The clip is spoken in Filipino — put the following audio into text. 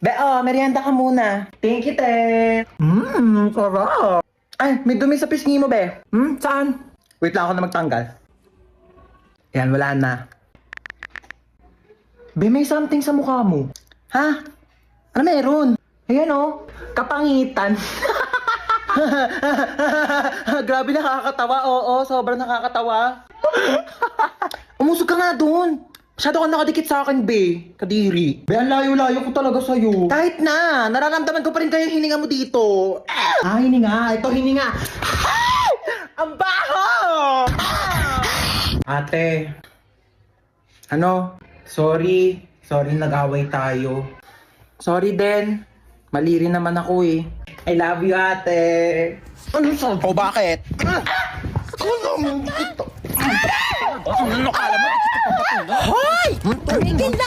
Be, merienda ka muna. Thank you, te. Sarap. Ay, may dumi sa pisngi mo, be. Saan? Wait lang ako na magtanggal. Yan, wala na. Be, may something sa mukha mo. Ha? Ano meron? Ayan, kapangitan. Grabe, nakakatawa. Oo, sobrang nakakatawa. Umusog ka nga doon. Masyado ka nakadikit sa akin, be. Kadiri. Be, ang layo-layo ko talaga sa'yo. Kahit na, nararamdaman ko pa rin kayo yung hininga mo dito. Hininga. Ito, hininga. Ang baho! Ate. Sorry. Sorry, nag-away tayo. Sorry din. Mali rin naman ako eh. I love you, ate. Ano sa? O bakit? Ano kala mo? Hoy! Tumigil na